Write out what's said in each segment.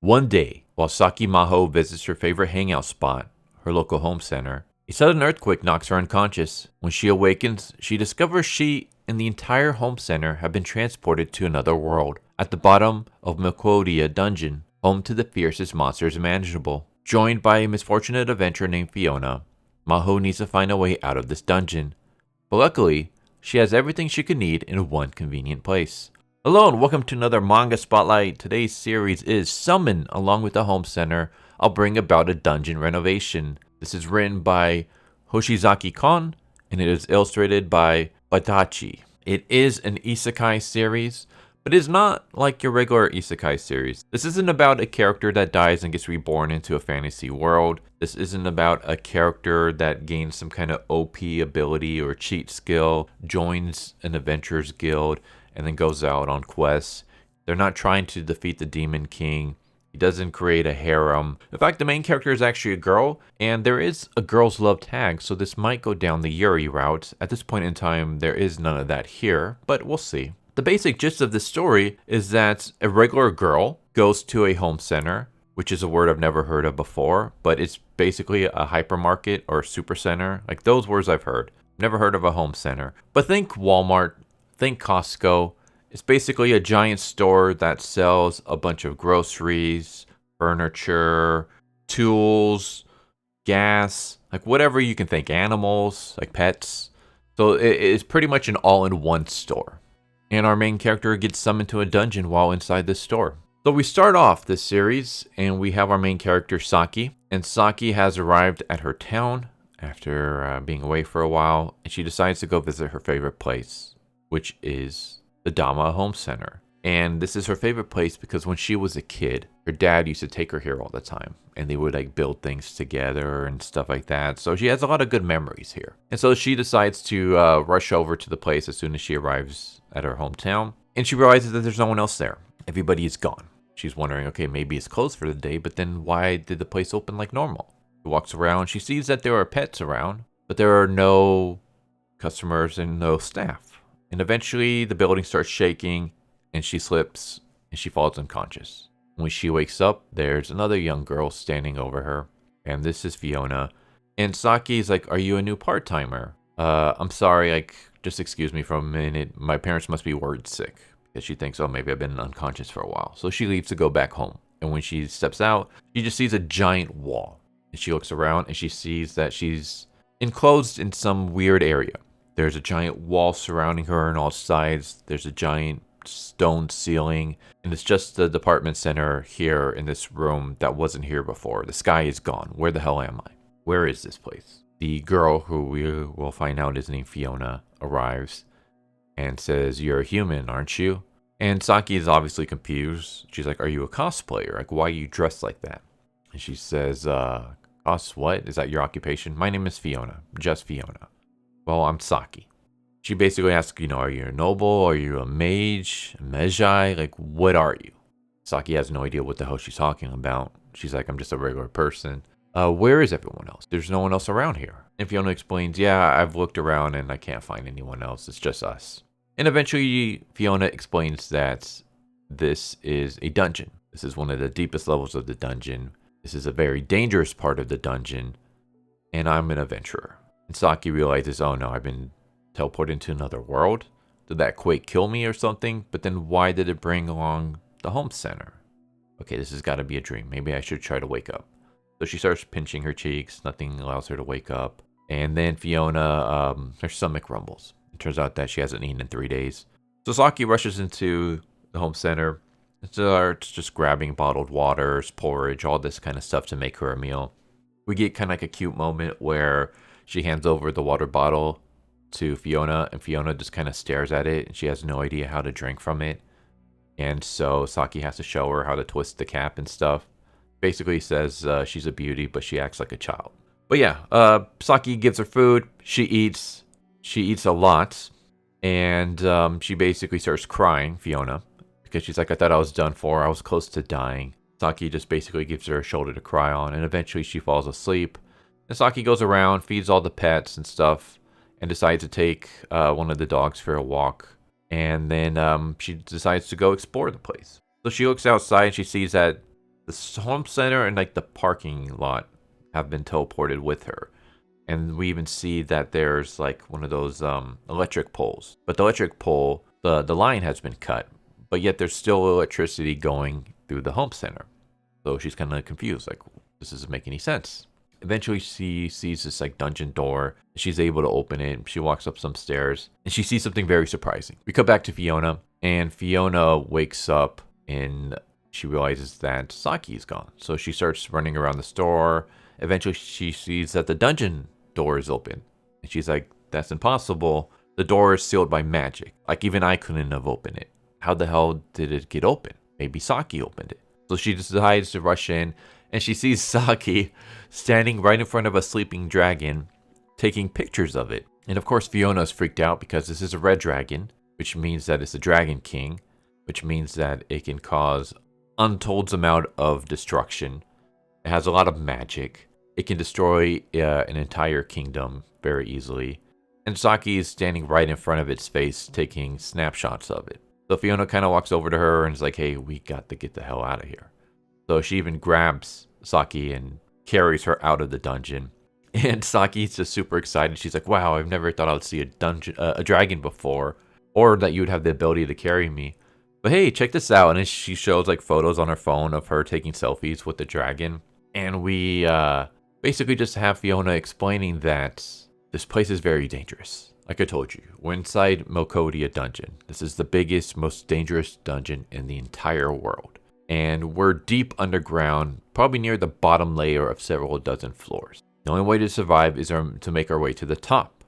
One day, while Saeki Maho visits her favorite hangout spot, her local home center, a sudden earthquake knocks her unconscious. When she awakens, she discovers she and the entire home center have been transported to another world, at the bottom of Melquodia Dungeon, home to the fiercest monsters imaginable. Joined by a misfortunate adventurer named Fiona, Maho needs to find a way out of this dungeon. But luckily, she has everything she could need in one convenient place. Hello and welcome to another Manga Spotlight. Today's series is Summon. Along with the home center, I'll bring about a dungeon renovation. This is written by Hoshizaki-kon and it is illustrated by Batachi. It is an Isekai series, but it's not like your regular Isekai series. This isn't about a character that dies and gets reborn into a fantasy world. This isn't about a character that gains some kind of OP ability or cheat skill, joins an adventurers guild, and then goes out on quests. They're not trying to defeat the Demon King. He doesn't create a harem. In fact, the main character is actually a girl, and there is a girl's love tag, so this might go down the Yuri route. At this point in time, there is none of that here, but we'll see. The basic gist of the story is that a regular girl goes to a home center, which is a word I've never heard of before, but it's basically a hypermarket or a super center. Like those words I've heard. Never heard of a home center. But think Walmart, think Costco. It's basically a giant store that sells a bunch of groceries, furniture, tools, gas, like whatever you can think, animals, like pets. So it's pretty much an all-in-one store. And our main character gets summoned to a dungeon while inside this store. So we start off this series and we have our main character Saki. And Saki has arrived at her town after being away for a while. And she decides to go visit her favorite place, which is the Dama Home Center. And this is her favorite place because when she was a kid, her dad used to take her here all the time. And they would like build things together and stuff like that. So she has a lot of good memories here. And so she decides to rush over to the place as soon as she arrives at her hometown. And she realizes that there's no one else there. Everybody is gone. She's wondering, okay, maybe it's closed for the day, but then why did the place open like normal? She walks around. She sees that there are pets around, but there are no customers and no staff. And eventually the building starts shaking and she slips and she falls unconscious. When she wakes up, there's another young girl standing over her. And this is Fiona. And Saki's like, are you a new part-timer? I'm sorry, like, just excuse me for a minute. My parents must be word sick. Because she thinks, oh, maybe I've been unconscious for a while. So she leaves to go back home. And when she steps out, she just sees a giant wall. And she looks around and she sees that she's enclosed in some weird area. There's a giant wall surrounding her on all sides. There's a giant stone ceiling. And it's just the department center here in this room that wasn't here before. The sky is gone. Where the hell am I? Where is this place? The girl, who we will find out is named Fiona, arrives and says, you're a human, aren't you? And Saki is obviously confused. She's like, are you a cosplayer? Like, why are you dressed like that? And she says, what? Is that your occupation? My name is Fiona. Just Fiona. Well, I'm Saki. She basically asks, are you a noble? Are you a mage? A magi? Like, what are you? Saki has no idea what the hell she's talking about. She's like, I'm just a regular person. Where is everyone else? There's no one else around here. And Fiona explains, yeah, I've looked around and I can't find anyone else. It's just us. And eventually, Fiona explains that this is a dungeon. This is one of the deepest levels of the dungeon. This is a very dangerous part of the dungeon. And I'm an adventurer. And Saki realizes, oh no, I've been teleported into another world. Did that quake kill me or something? But then why did it bring along the home center? Okay, this has got to be a dream. Maybe I should try to wake up. So she starts pinching her cheeks. Nothing allows her to wake up. And then Fiona, her stomach rumbles. It turns out that she hasn't eaten in 3 days. So Saki rushes into the home center and starts just grabbing bottled waters, porridge, all this kind of stuff to make her a meal. We get kind of like a cute moment where she hands over the water bottle to Fiona, and Fiona just kind of stares at it, and she has no idea how to drink from it. And so Saki has to show her how to twist the cap and stuff. Basically says she's a beauty, but she acts like a child. But yeah, Saki gives her food. She eats a lot. And she basically starts crying, Fiona. Because she's like, I thought I was done for. I was close to dying. Saki just basically gives her a shoulder to cry on. And eventually she falls asleep. And Saki goes around, feeds all the pets and stuff. And decides to take one of the dogs for a walk. And then she decides to go explore the place. So she looks outside and she sees that The home center and like the parking lot have been teleported with her. And we even see that there's like one of those electric poles. But the electric pole, the line has been cut. But yet there's still electricity going through the home center. So she's kind of confused, like, this doesn't make any sense. Eventually she sees this like dungeon door. She's able to open it. She walks up some stairs and she sees something very surprising. We come back to Fiona, and Fiona wakes up and she realizes that Saeki is gone. So she starts running around the store. Eventually she sees that the dungeon door is open. And she's like, that's impossible. The door is sealed by magic. Like, even I couldn't have opened it. How the hell did it get open? Maybe Saeki opened it. So she decides to rush in, and she sees Saeki standing right in front of a sleeping dragon, taking pictures of it. And of course, Fiona's freaked out because this is a red dragon, which means that it's a dragon king, which means that it can cause untold amount of destruction. It has a lot of magic. It can destroy an entire kingdom very easily. And Saeki is standing right in front of its face, taking snapshots of it. So Fiona kind of walks over to her and is like, hey, we got to get the hell out of here. So she even grabs Saeki and carries her out of the dungeon. And Saki's just super excited. She's like, wow, I've never thought I'd see a dragon before, or that you would have the ability to carry me. But hey, check this out. And she shows like photos on her phone of her taking selfies with the dragon. And we basically just have Fiona explaining that this place is very dangerous. Like I told you, we're inside Melquodia Dungeon. This is the biggest, most dangerous dungeon in the entire world. And we're deep underground, probably near the bottom layer of several dozen floors. The only way to survive is to make our way to the top.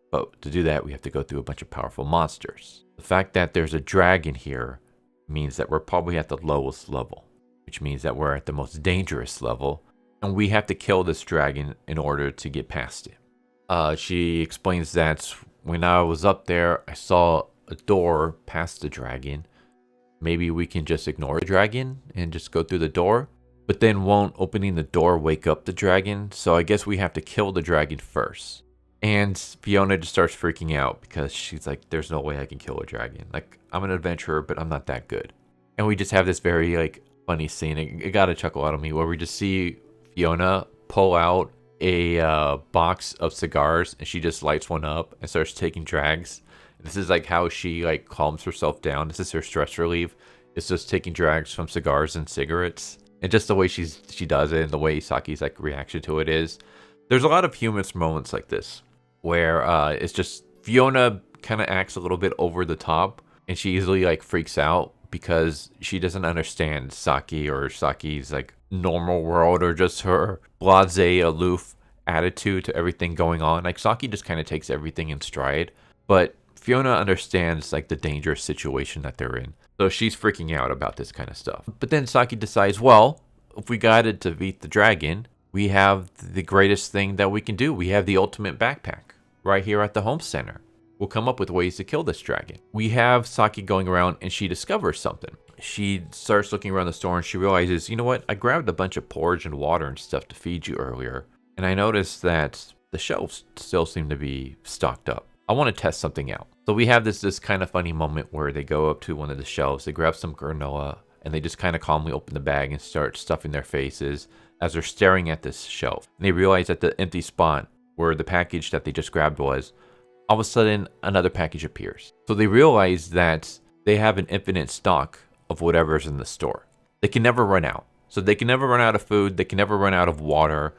But to do that, we have to go through a bunch of powerful monsters. The fact that there's a dragon here means that we're probably at the lowest level, which means that we're at the most dangerous level. And we have to kill this dragon in order to get past it. She explains that when I was up there, I saw a door past the dragon. Maybe we can just ignore the dragon and just go through the door. But then won't opening the door wake up the dragon? So I guess we have to kill the dragon first. And Fiona just starts freaking out because she's like, there's no way I can kill a dragon. Like, I'm an adventurer, but I'm not that good. And we just have this very like funny scene. It got a chuckle out of me where we just see Fiona pull out a box of cigars, and she just lights one up and starts taking drags. This is like how she like calms herself down. This is her stress relief. It's just taking drags from cigars and cigarettes, and just the way she does it, and the way Saki's like reaction to it is. There's a lot of humorous moments like this where it's just Fiona kind of acts a little bit over the top, and she easily like freaks out because she doesn't understand Saeki or Saki's like normal world, or just her blasé, aloof attitude to everything going on. Like, Saeki just kind of takes everything in stride, but Fiona understands like the dangerous situation that they're in, so she's freaking out about this kind of stuff. But then Saeki decides, well, if we got to defeat the dragon, we have the greatest thing that we can do. We have the ultimate backpack right here at the home center. We'll come up with ways to kill this dragon. We have Saeki going around, and she discovers something. She starts looking around the store, and she realizes, you know what? I grabbed a bunch of porridge and water and stuff to feed you earlier, and I noticed that the shelves still seem to be stocked up. I want to test something out. So we have this kind of funny moment where they go up to one of the shelves, they grab some granola, and they just kind of calmly open the bag and start stuffing their faces as they're staring at this shelf. And they realize that the empty spot where the package that they just grabbed was, all of a sudden another package appears. So they realize that they have an infinite stock of whatever's in the store. They can never run out. So they can never run out of food. They can never run out of water.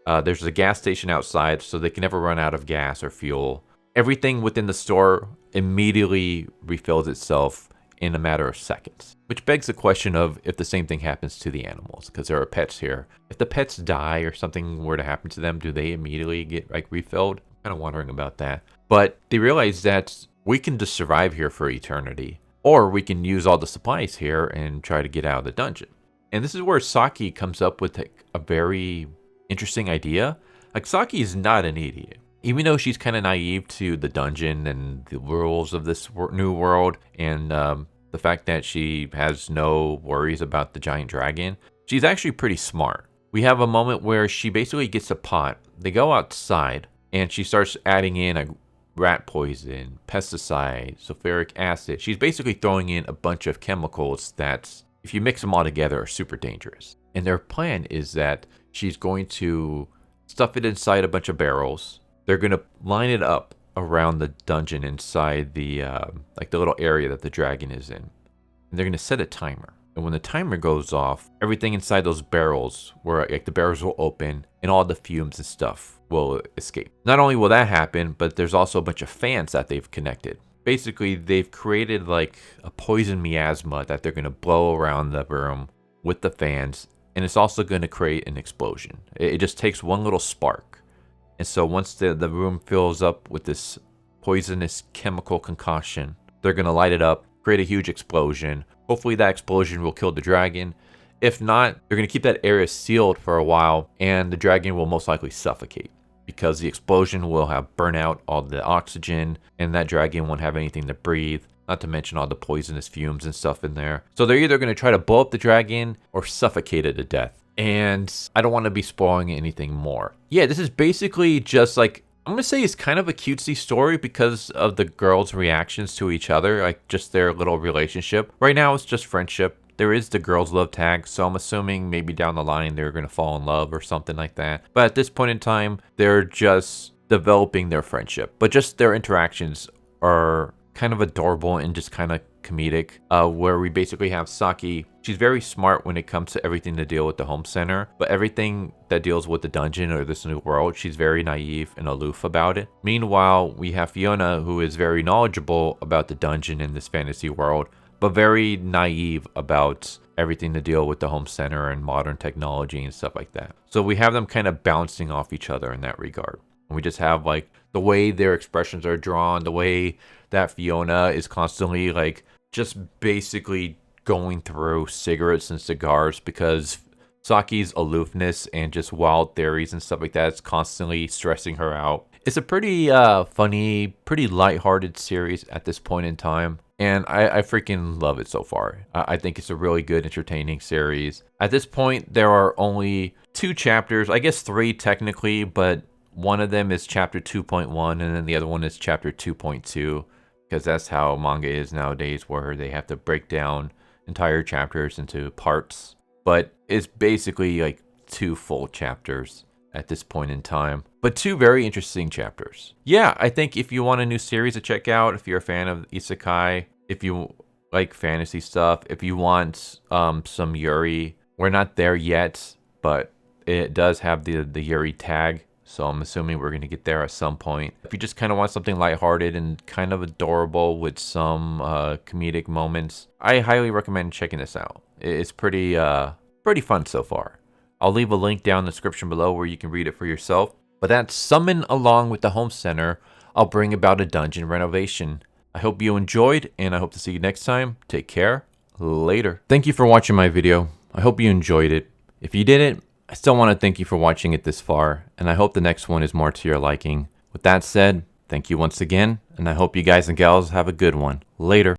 There's a gas station outside, so they can never run out of gas or fuel. Everything within the store immediately refills itself in a matter of seconds. Which begs the question of if the same thing happens to the animals, because there are pets here. If the pets die or something were to happen to them, do they immediately get like refilled? I'm kind of wondering about that. But they realize that we can just survive here for eternity, or we can use all the supplies here and try to get out of the dungeon. And this is where Saeki comes up with like a very interesting idea. Like, Saeki is not an idiot. Even though she's kind of naive to the dungeon and the rules of this new world, and the fact that she has no worries about the giant dragon, she's actually pretty smart. We have a moment where she basically gets a pot. They go outside, and she starts adding in a rat poison, pesticide, sulfuric acid. She's basically throwing in a bunch of chemicals that, if you mix them all together, are super dangerous. And their plan is that she's going to stuff it inside a bunch of barrels. They're going to line it up around the dungeon inside the like the little area that the dragon is in. And they're going to set a timer. And when the timer goes off, everything inside those barrels, where like the barrels will open and all the fumes and stuff will escape. Not only will that happen, but there's also a bunch of fans that they've connected. Basically, they've created like a poison miasma that they're going to blow around the room with the fans. And it's also going to create an explosion. It just takes one little spark. And so once the room fills up with this poisonous chemical concoction, they're going to light it up, create a huge explosion. Hopefully that explosion will kill the dragon. If not, they're going to keep that area sealed for a while, and the dragon will most likely suffocate because the explosion will have burnt out all the oxygen, and that dragon won't have anything to breathe. Not to mention all the poisonous fumes and stuff in there. So they're either going to try to blow up the dragon or suffocate it to death. And I don't want to be spoiling anything more. Yeah, this is basically just like, I'm going to say it's kind of a cutesy story because of the girls' reactions to each other, like just their little relationship. Right now it's just friendship. There is the girls' love tag, so I'm assuming maybe down the line they're going to fall in love or something like that. But at this point in time, they're just developing their friendship. But just their interactions are kind of adorable and just kind of comedic, where we basically have Saeki. She's very smart when it comes to everything to deal with the home center, but everything that deals with the dungeon or this new world, she's very naive and aloof about it. Meanwhile, we have Fiona, who is very knowledgeable about the dungeon in this fantasy world, but very naive about everything to deal with the home center and modern technology and stuff like that. So we have them kind of bouncing off each other in that regard. And we just have like the way their expressions are drawn, the way that Fiona is constantly like just basically going through cigarettes and cigars because Saki's aloofness and just wild theories and stuff like that is constantly stressing her out. It's a pretty funny, pretty lighthearted series at this point in time. And I freaking love it so far. I think it's a really good, entertaining series. At this point, there are only 2 chapters, I guess 3 technically, but one of them is chapter 2.1 and then the other one is chapter 2.2, because that's how manga is nowadays, where they have to break down entire chapters into parts. But it's basically like 2 full chapters at this point in time, but 2 very interesting chapters. Yeah, I think if you want a new series to check out, if you're a fan of Isekai, if you like fantasy stuff, if you want some Yuri, we're not there yet, but it does have the Yuri tag. So I'm assuming we're going to get there at some point. If you just kind of want something lighthearted and kind of adorable with some comedic moments, I highly recommend checking this out. It's pretty fun so far. I'll leave a link down in the description below where you can read it for yourself. But that summon along with the home center, I'll bring about a dungeon renovation. I hope you enjoyed, and I hope to see you next time. Take care. Later. Thank you for watching my video. I hope you enjoyed it. If you didn't, I still want to thank you for watching it this far, and I hope the next one is more to your liking. With that said, thank you once again, and I hope you guys and gals have a good one. Later.